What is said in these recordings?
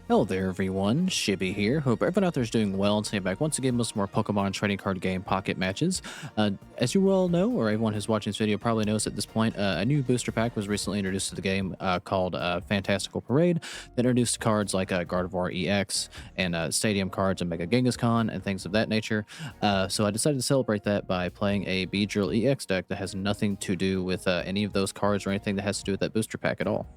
Hello there everyone, Shibby here. Hope everyone out there is doing well and staying back once again with some more Pokemon trading card game Pocket matches. As you well know, or everyone who's watching this video probably knows at this point, a new booster pack was recently introduced to the game called Fantastical Parade that introduced cards like Gardevoir EX and Stadium cards and Mega Genghis-Khan and things of that nature. So I decided to celebrate that by playing a Beedrill EX deck that has nothing to do with any of those cards or anything that has to do with that booster pack at all.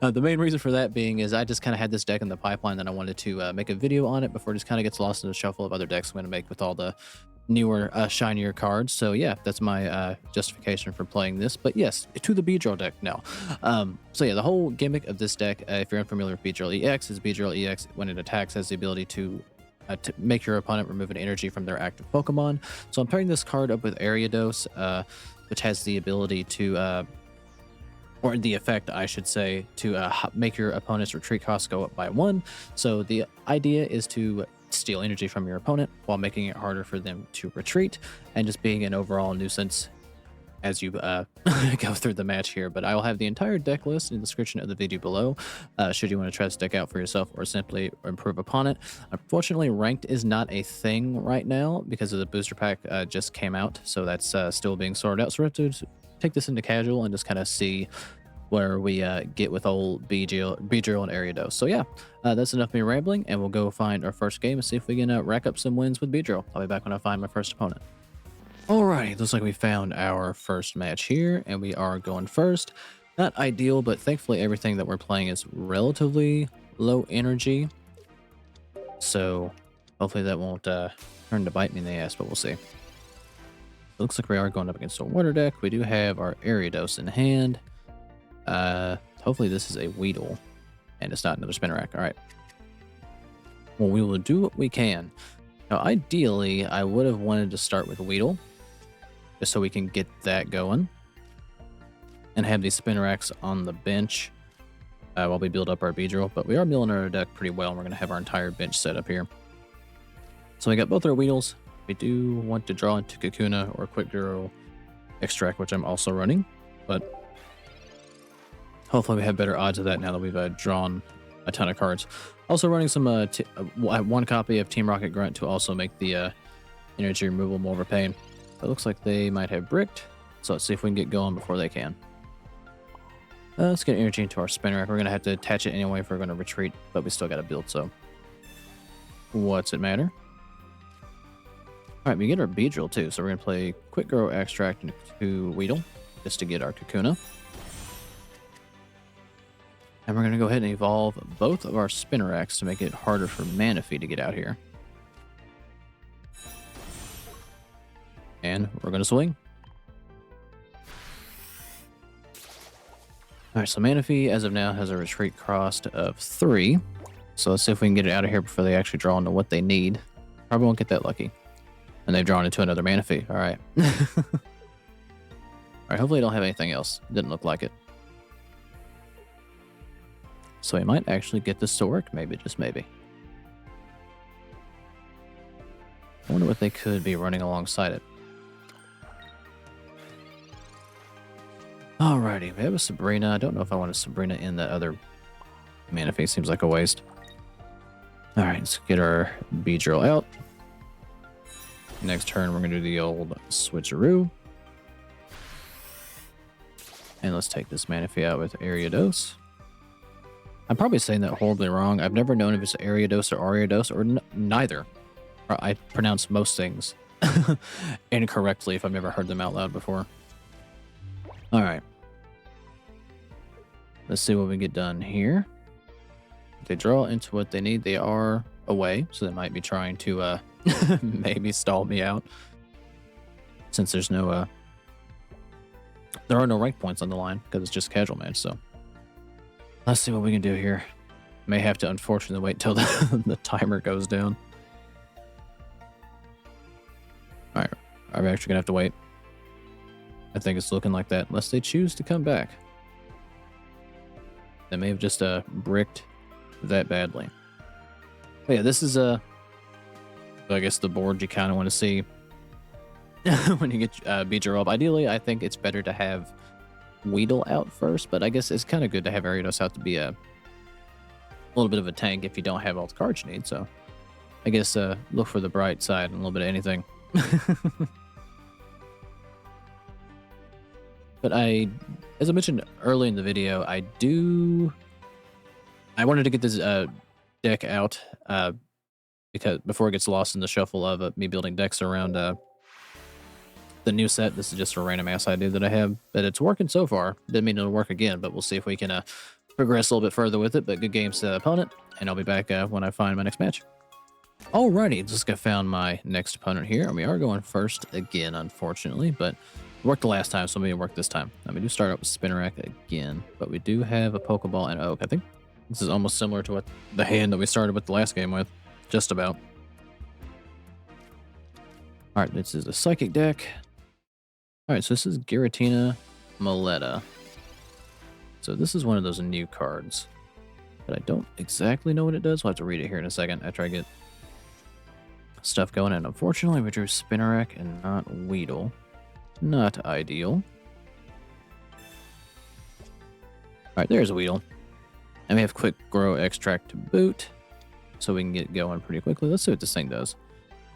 The main reason for that being is I just kind of had this deck in the pipeline that I wanted to make a video on it before it just kind of gets lost in the shuffle of other decks I'm going to make with all the newer, shinier cards. So yeah, that's my justification for playing this. But yes, to the Beedrill deck now. So yeah, the whole gimmick of this deck, if you're unfamiliar with Beedrill EX, is Beedrill EX, when it attacks, has the ability to make your opponent remove an energy from their active Pokemon. So I'm pairing this card up with Ariados, which has the ability to or the effect, I should say, to make your opponent's retreat cost go up by 1. So the idea is to steal energy from your opponent while making it harder for them to retreat and just being an overall nuisance as you go through the match here. But I will have the entire deck list in the description of the video below, should you want to try this deck out for yourself or simply improve upon it. Unfortunately, ranked is not a thing right now because of the booster pack just came out, so that's still being sorted out. So we have to take this into casual and just kind of see where we get with old Beedrill and Ariados. So yeah, that's enough of me rambling, and we'll go find our first game and see if we can rack up some wins with Beedrill. I'll be back when I find my first opponent. Alrighty, looks like we found our first match here, and we are going first. Not ideal, but thankfully everything that we're playing is relatively low energy. So hopefully that won't turn to bite me in the ass, but we'll see. Looks like we are going up against a water deck. We do have our Ariados in hand. Hopefully this is a Weedle, and it's not another Spinarak. All right. Well, we will do what we can. Now, ideally, I would have wanted to start with Weedle, just so we can get that going, and have these Spinaraks on the bench while we build up our Beedrill. But we are milling our deck pretty well, and we're going to have our entire bench set up here. So we got both our Weedles. We do want to draw into Kakuna or Quick Draw Extract, which I'm also running, but hopefully we have better odds of that now that we've drawn a ton of cards. Also running some one copy of Team Rocket Grunt to also make the energy removal more of a pain. It looks like they might have bricked, so let's see if we can get going before they can. Let's get energy into our Spinarak. We're going to have to attach it anyway if we're going to retreat, but we still got to build, so what's it matter? Alright, we get our Beedrill too, so we're going to play Quick Grow Extract into Weedle just to get our Kakuna. And we're going to go ahead and evolve both of our Spinaraks to make it harder for Manaphy to get out here. And we're going to swing. Alright, so Manaphy, as of now, has a retreat cost of 3. So let's see if we can get it out of here before they actually draw into what they need. Probably won't get that lucky. And they've drawn into another Manaphy. Alright. Alright, hopefully they don't have anything else. Didn't look like it. So we might actually get this to work, maybe, just maybe. I wonder what they could be running alongside it. Alrighty, we have a Sabrina. I don't know if I want a Sabrina in the other Manaphy. Seems like a waste. Alright, let's get our Beedrill out. Next turn, we're going to do the old switcheroo. And let's take this Manaphy out with Ariados. I'm probably saying that horribly wrong. I've never known if it's Ariados or Ariados or neither. I pronounce most things incorrectly if I've never heard them out loud before. Alright. Let's see what we get done here. If they draw into what they need, they are away, so they might be trying to maybe stall me out. Since there's no there are no rank points on the line because it's just casual match, so let's see what we can do here. May have to unfortunately wait till the timer goes down. Alright, I'm actually gonna have to wait. I think it's looking like that, unless they choose to come back. They may have just bricked that badly. But yeah, this is I guess the board you kind of want to see when you get Beedrill up. Ideally, I think it's better to have Weedle out first, but I guess it's kind of good to have Ariados out to be a little bit of a tank if you don't have all the cards you need. So I guess look for the bright side and a little bit of anything. But as I mentioned early in the video, I wanted to get this deck out because before it gets lost in the shuffle of me building decks around the new set. This is just a random ass idea that I have, but it's working so far. Didn't mean it'll work again, but we'll see if we can progress a little bit further with it. But good games to opponent, and I'll be back when I find my next match. Alrighty, just got found my next opponent here, and we are going first again, unfortunately, but it worked the last time, so maybe it worked this time. Now, we do start up with Spinnerack again, but we do have a Pokeball and Oak. I think this is almost similar to what the hand that we started with the last game with, just about. Alright, this is a Psychic deck. Alright, so this is Giratina Moletta. So this is one of those new cards, but I don't exactly know what it does. We'll have to read it here in a second after I get stuff going. And unfortunately, we drew Spinnerack and not Weedle. Not ideal. Alright, there's Weedle. And we have Quick Grow Extract to boot, so we can get going pretty quickly. Let's see what this thing does.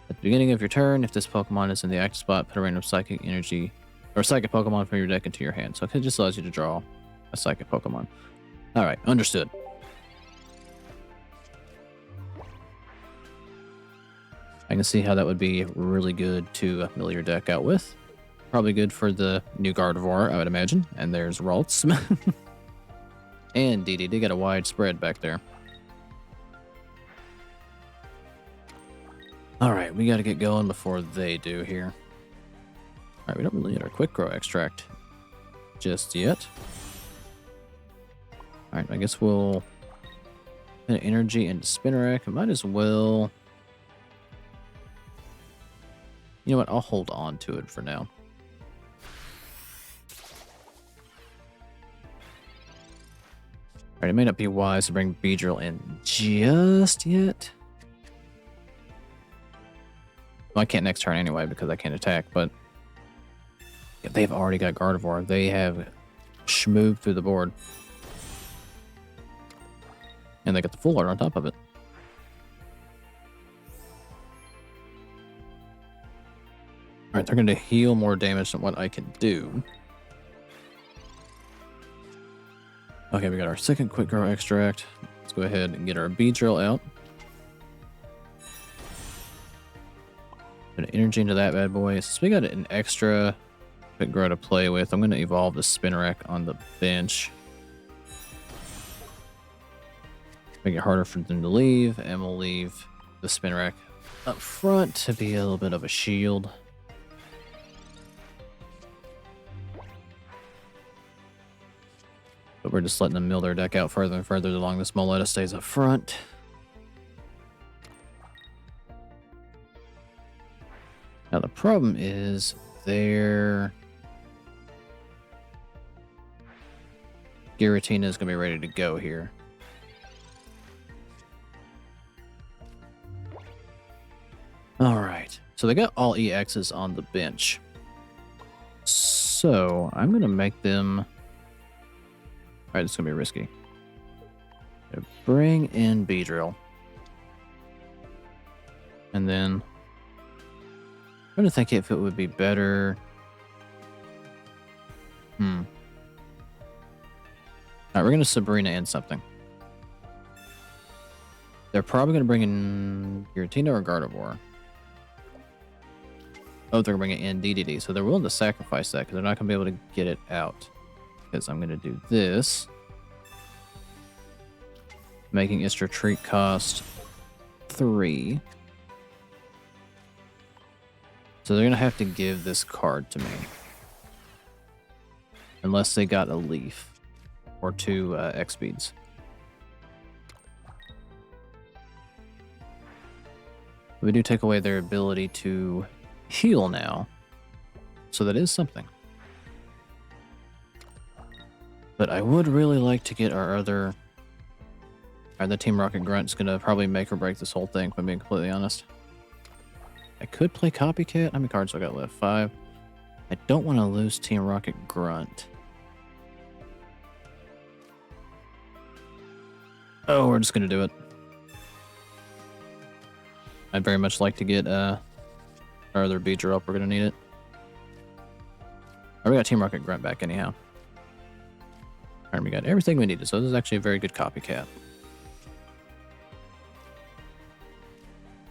At the beginning of your turn, if this Pokemon is in the active spot, put a random Psychic energy or Psychic Pokemon from your deck into your hand. So it just allows you to draw a Psychic Pokemon. Alright, understood. I can see how that would be really good to mill your deck out with. Probably good for the new Gardevoir, I would imagine. And there's Ralts. And DD, they got a wide spread back there. Alright, we got to get going before they do here. Alright, we don't really need our Quick Grow Extract just yet. Alright, I guess we'll put energy into Spinnerack. I might as well... You know what? I'll hold on to it for now. Alright, it may not be wise to bring Beedrill in just yet. Well, I can't next turn anyway because I can't attack, but if they've already got Gardevoir, they have schmooved through the board. And they got the full art on top of it. Alright, they're going to heal more damage than what I can do. Okay, we got our second Quick Grow Extract. Let's go ahead and get our Beedrill out. Put energy into that bad boy. Since we got an extra Quick Grow to play with, I'm going to evolve the Spinnerack on the bench. Make it harder for them to leave, and we'll leave the Spinnerack up front to be a little bit of a shield. But we're just letting them mill their deck out further and further along this Moletta stays up front. Now the problem is their Giratina is going to be ready to go here. Alright, so they got all EXs on the bench. So I'm going to make them... Alright, this is going to be risky. Bring in Beedrill. And then... I'm trying to think if it would be better... Alright, we're going to Sabrina in something. They're probably going to bring in Giratina or Gardevoir. Oh, they're bringing in DDD, so they're willing to sacrifice that because they're not going to be able to get it out. Because I'm going to do this. Making its retreat cost 3. So they're going to have to give this card to me. Unless they got a leaf. Or 2 X-Speeds. We do take away their ability to heal now. So that is something. But I would really like to get our other... the Team Rocket Grunt's going to probably make or break this whole thing, if I'm being completely honest. I could play Copycat. How many cards do I got left? 5. I don't want to lose Team Rocket Grunt. Oh, we're just gonna do it. I'd very much like to get our other Beedrill up. We're gonna need it. Oh, we got Team Rocket Grunt back anyhow. Alright, we got everything we needed, so this is actually a very good copycat.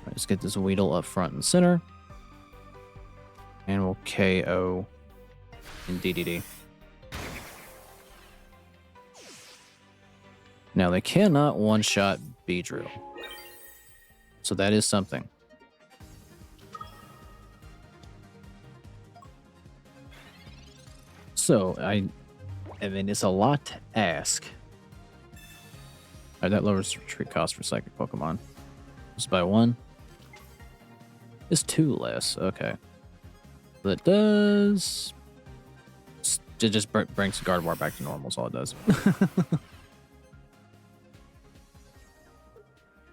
Right, let's get this Weedle up front and center. And we'll KO in DDD. Now, they cannot one-shot Beedrill. So that is something. So, I mean, it's a lot to ask. Alright, that lowers retreat cost for Psychic Pokemon. Just by 1. It's 2 less. Okay. That does... It just brings Gardevoir back to normal, is all it does.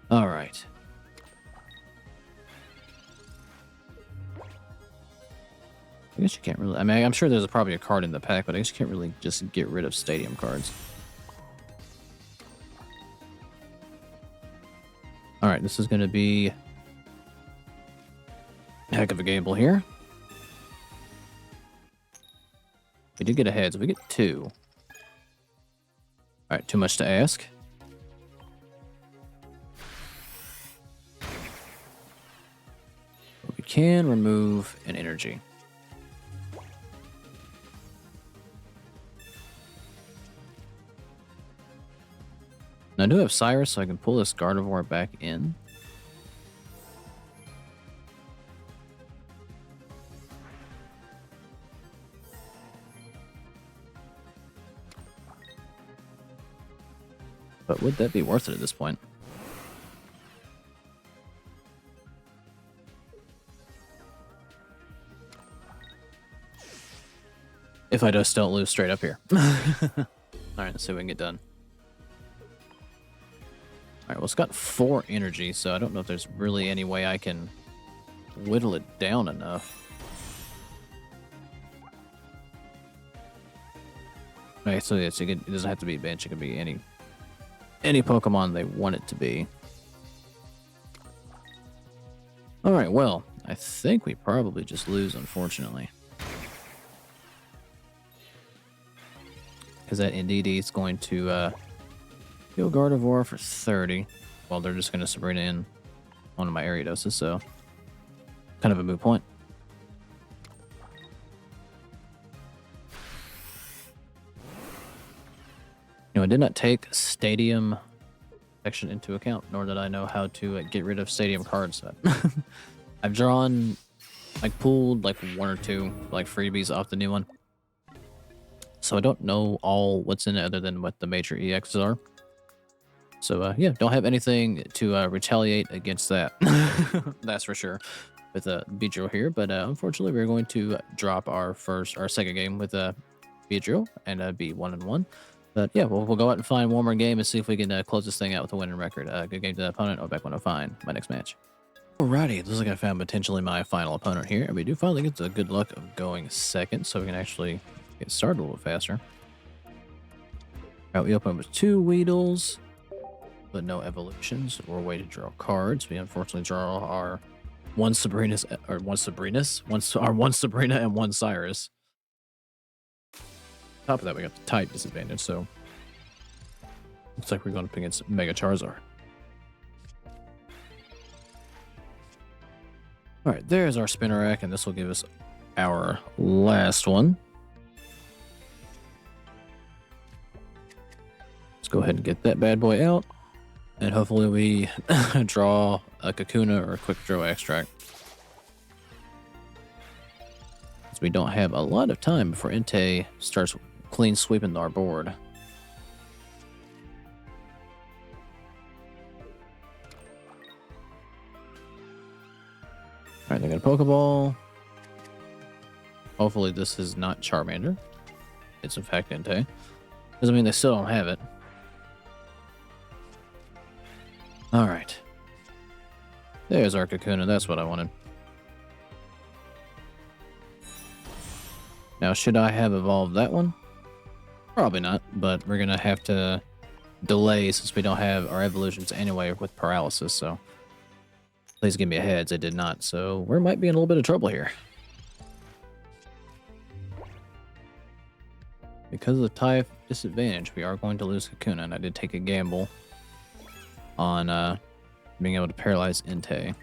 Alright. I guess you can't really... I mean, I'm sure there's probably a card in the pack, but I guess you can't really just get rid of stadium cards. Alright, this is going to be a heck of a gamble here. We did get a head, so we get 2. Alright, too much to ask. We can remove an energy. Now, I do have Cyrus, so I can pull this Gardevoir back in. But would that be worth it at this point? If I just don't lose straight up here. Alright, let's see if we can get done. Alright, well, it's got 4 energy, so I don't know if there's really any way I can whittle it down enough. Alright, so yes, it doesn't have to be a bench, it can be any Pokemon they want it to be. Alright, well, I think we probably just lose, unfortunately. Because that NDD is going to kill Gardevoir for 30. Well, they're just going to Sabrina in one of my Ariadoses, so kind of a moot point. You know, I did not take Stadium section into account, nor did I know how to get rid of Stadium cards. I've drawn, like, pulled like 1 or 2 like freebies off the new one. So I don't know all what's in it other than what the major EXs are. So yeah, don't have anything to retaliate against that. That's for sure. With Beedrill here, but unfortunately we're going to drop our second game with Beedrill and be 1-1. But yeah, we'll go out and find one more game and see if we can close this thing out with a winning record. Good game to the opponent. I'll back when I find my next match. Alrighty, it looks like I found potentially my final opponent here, and we do finally get the good luck of going second, so we can actually get started a little bit faster. Alright, we open with 2 Weedles, but no evolutions or way to draw cards. We unfortunately draw our one Sabrina and one Cyrus. On top of that, we got the type disadvantage, so looks like we're going up against Mega Charizard. Alright, there's our spinner rack, and this will give us our last one. Let's go ahead and get that bad boy out, and hopefully we draw a Kakuna or a Quick Draw Extract. Because we don't have a lot of time before Entei starts clean sweeping our board. Alright, they got a Pokeball. Hopefully this is not Charmander. It's in fact Entei. Doesn't mean they still don't have it. Alright. There's our Kakuna, that's what I wanted. Now, should I have evolved that one? Probably not, but we're gonna have to delay since we don't have our evolutions anyway with paralysis, so please give me a heads. It did not, so we might be in a little bit of trouble here. Because of the type disadvantage, we are going to lose Kakuna, and I did take a gamble on being able to paralyze Entei.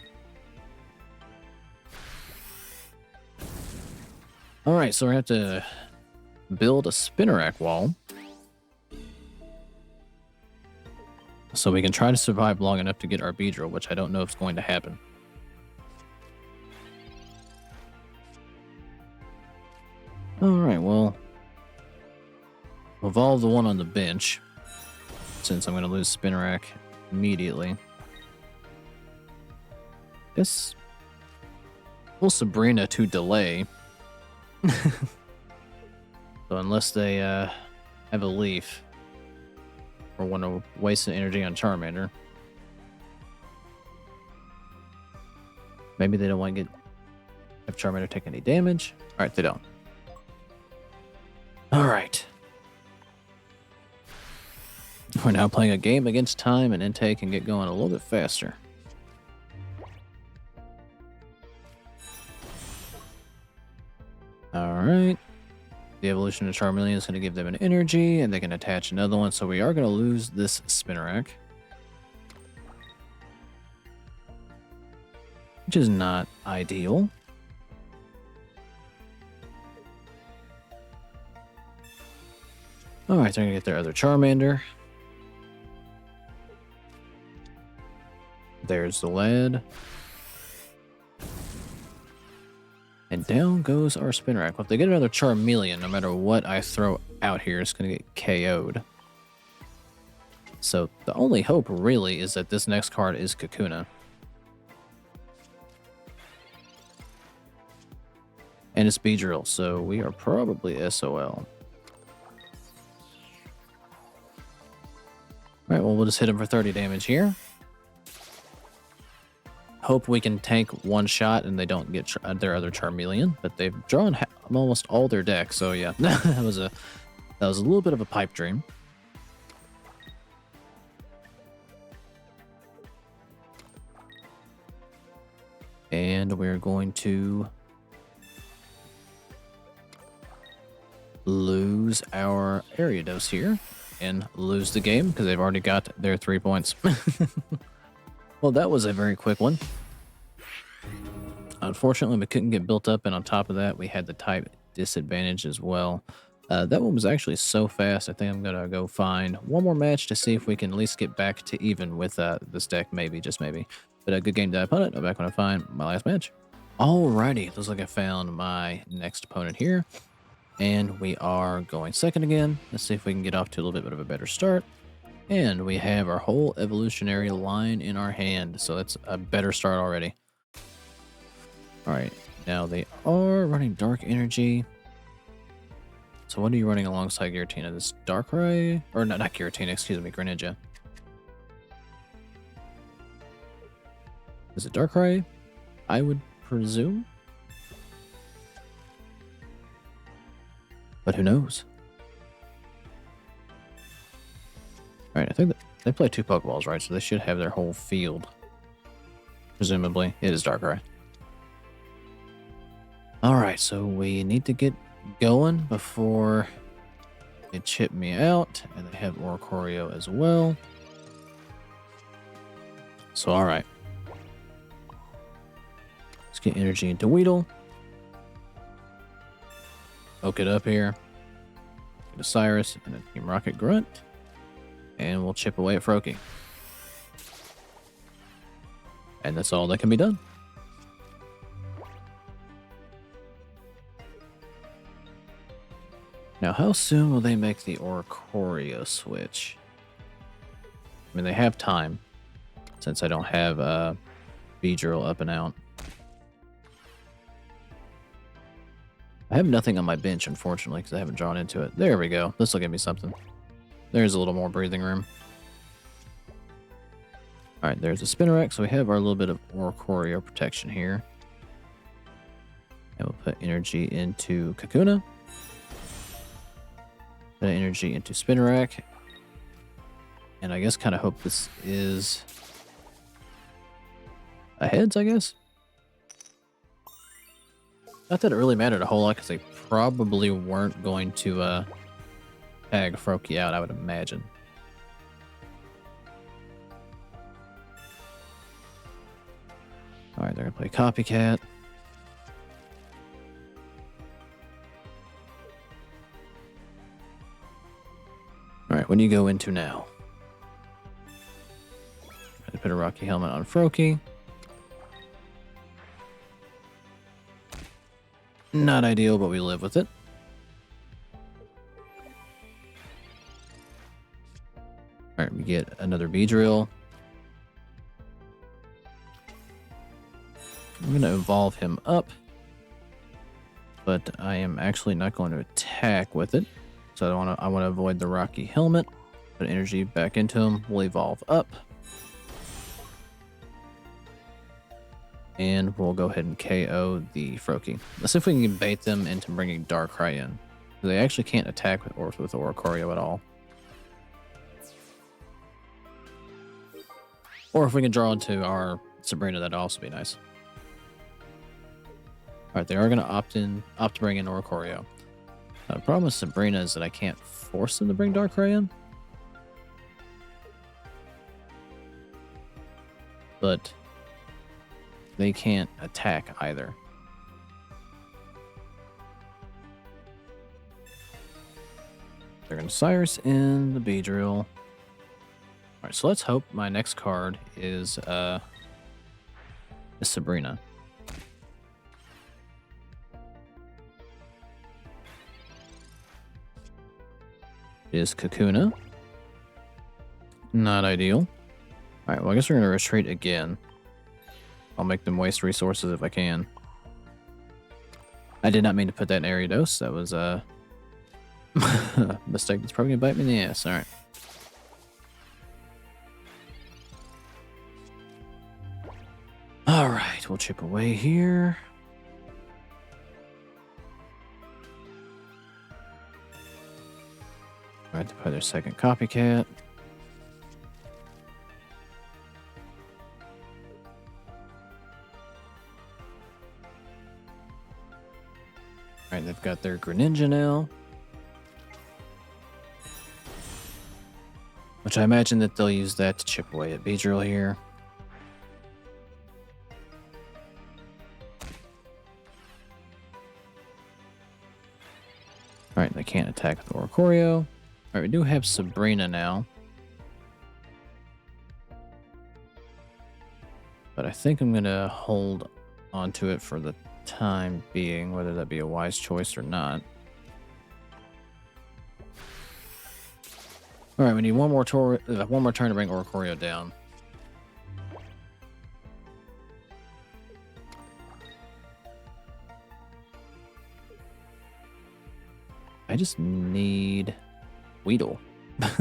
Alright, so we have to build a Spinnerack wall so we can try to survive long enough to get our Beedrill, which I don't know if it's going to happen. Alright, well, evolve the one on the bench, since I'm going to lose Spinnerack immediately. Guess we'll Sabrina to delay. So unless they have a leaf or want to waste the energy on Charmander, maybe they don't want to have Charmander take any damage. All right, they don't. All right. We're now playing a game against time, and Entei can get going a little bit faster. Alright. The evolution of Charmeleon is going to give them an energy, and they can attach another one, so we are going to lose this Spinnerack. Which is not ideal. Alright, they're going to get their other Charmander. There's the lad. And down goes our Spinnerack. Well, if they get another Charmeleon, no matter what I throw out here, it's going to get KO'd. So the only hope really is that this next card is Kakuna. And it's Beedrill, so we are probably SOL. Alright, well, we'll just hit him for 30 damage here. Hope we can tank one shot and they don't get their other Charmeleon, but they've drawn almost all their deck, so yeah, that was a little bit of a pipe dream. And we're going to lose our Ariados here and lose the game because they've already got their 3 points. Well, that was a very quick one. Unfortunately, we couldn't get built up, and on top of that, we had the type disadvantage as well. That one was actually so fast, I think I'm going to go find one more match to see if we can at least get back to even with this deck, maybe, just maybe. But a good game to opponent. I'll be back when I find my last match. Alrighty, looks like I found my next opponent here. And we are going second again. Let's see if we can get off to a little bit of a better start. And we have our whole evolutionary line in our hand, so that's a better start already. Alright, now they are running Dark Energy. So what are you running alongside Giratina? This Darkrai? Or not Giratina, excuse me, Greninja. Is it Darkrai? I would presume. But who knows? Alright, I think they play 2 Pokeballs, right? So they should have their whole field. Presumably, it is Darkrai. Alright, so we need to get going before they chip me out. And they have Oricorio as well. So, alright. Let's get energy into Weedle. Oak it up here. Get a Cyrus and a Team Rocket Grunt. And we'll chip away at Froakie. And that's all that can be done. Now, how soon will they make the Oricorio switch? I mean, they have time, since I don't have Beedrill up and out. I have nothing on my bench, unfortunately, because I haven't drawn into it. There we go. This will give me something. There's a little more breathing room. Alright, there's a Spinnerack, so we have our little bit of Oricorio protection here. And we'll put energy into Kakuna. Put energy into Spinnerack. And I guess kind of hope this is a heads, I guess. Not that it really mattered a whole lot, because they probably weren't going to tag Froakie out, I would imagine. Alright, they're going to play Copycat. Alright, what do you go into now? I put a Rocky Helmet on Froakie. Not ideal, but we live with it. Alright, we get another Beedrill. I'm going to evolve him up, but I am actually not going to attack with it. So I want to avoid the Rocky Helmet. Put energy back into him. We'll evolve up. And we'll go ahead and KO the Froakie. Let's see if we can bait them into bringing Darkrai in. They actually can't attack with Oricorio at all. Or if we can draw into our Sabrina, that'd also be nice. Alright, they are going to opt to bring in Oricorio. The problem with Sabrina is that I can't force them to bring Darkrai in. But they can't attack either. They're going to Cyrus in the Beedrill. Alright, so let's hope my next card is Sabrina. It is Kakuna. Not ideal. Alright, well I guess we're going to retreat again. I'll make them waste resources if I can. I did not mean to put that in Ariados. That was a mistake that's probably going to bite me in the ass. Alright. Alright, we'll chip away here. Alright, to play their second Copycat. Alright, they've got their Greninja now. Which I imagine that they'll use that to chip away at Beedrill here. Alright, they can't attack with Oricorio. Alright, we do have Sabrina now. But I think I'm going to hold onto it for the time being, whether that be a wise choice or not. Alright, we need one more turn to bring Oricorio down. I just need Weedle. I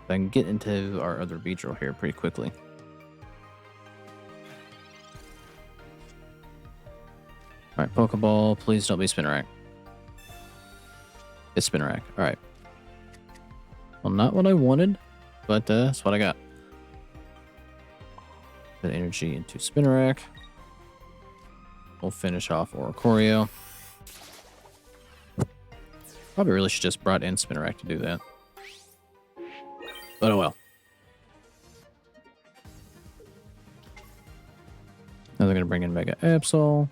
can get into our other Beedrill here pretty quickly. Alright, Pokeball, please don't be Spinarak. It's Spinarak. Alright. Well, not what I wanted, but that's what I got. Put energy into Spinarak. We'll finish off Oricorio. Probably really should just brought in Spinarak to do that. But oh well. Now they're going to bring in Mega Absol.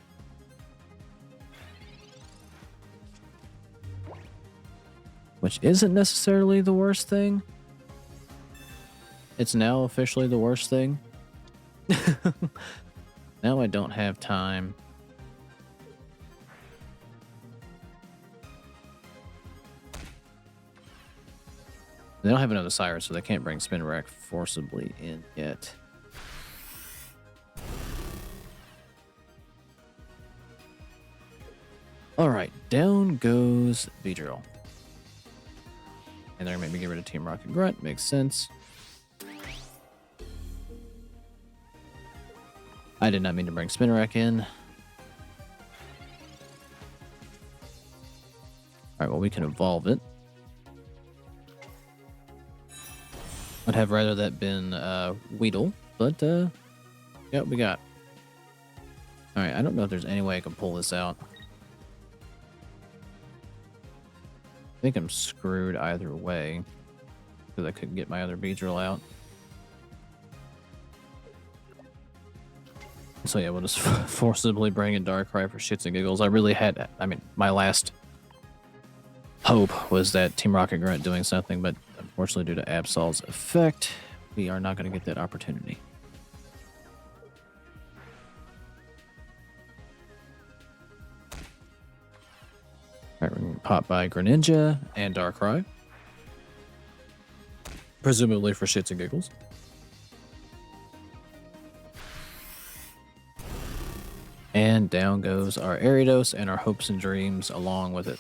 Which isn't necessarily the worst thing. It's now officially the worst thing. Now I don't have time. They don't have another Cyrus, so they can't bring Spinarak forcibly in yet. Alright, down goes Beedrill. And they're going to make me get rid of Team Rocket Grunt. Makes sense. I did not mean to bring Spinarak in. Alright, well, we can evolve it. Would have rather that been Weedle, but yeah, we got. All right, I don't know if there's any way I can pull this out. I think I'm screwed either way because I couldn't get my other Beedrill out. So yeah, we'll just forcibly bring in Darkrai for shits and giggles. I really had, I mean, my last hope was that Team Rocket Grunt doing something, but unfortunately due to Absol's effect, we are not going to get that opportunity. Alright, we're going to pop by Greninja and Darkrai. Presumably for shits and giggles. And down goes our Ariados and our hopes and dreams along with it.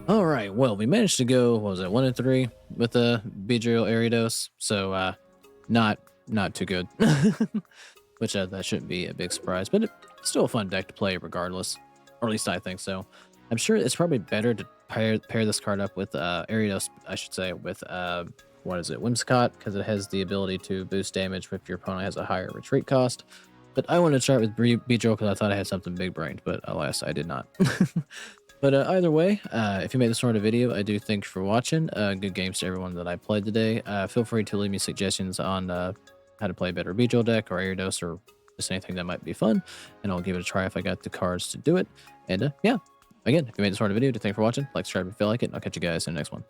Alright, well, we managed to go, what was it, 1-3 with the Beedrill Ariados, so not too good. Which that shouldn't be a big surprise, but it's still a fun deck to play regardless. Or at least I think so. I'm sure it's probably better to pair this card up with Ariados, I should say, with, what is it, Whimsicott, because it has the ability to boost damage if your opponent has a higher retreat cost. But I wanted to start with Beedrill because I thought I had something big-brained, but alas, I did not. But either way, if you made this sort of video, I do thank you for watching. Good games to everyone that I played today. Feel free to leave me suggestions on how to play a better Beedrill deck or Ariados or just anything that might be fun, and I'll give it a try if I got the cards to do it. And yeah, again, if you made this sort of video, thank you for watching. Like, subscribe if you feel like it, and I'll catch you guys in the next one.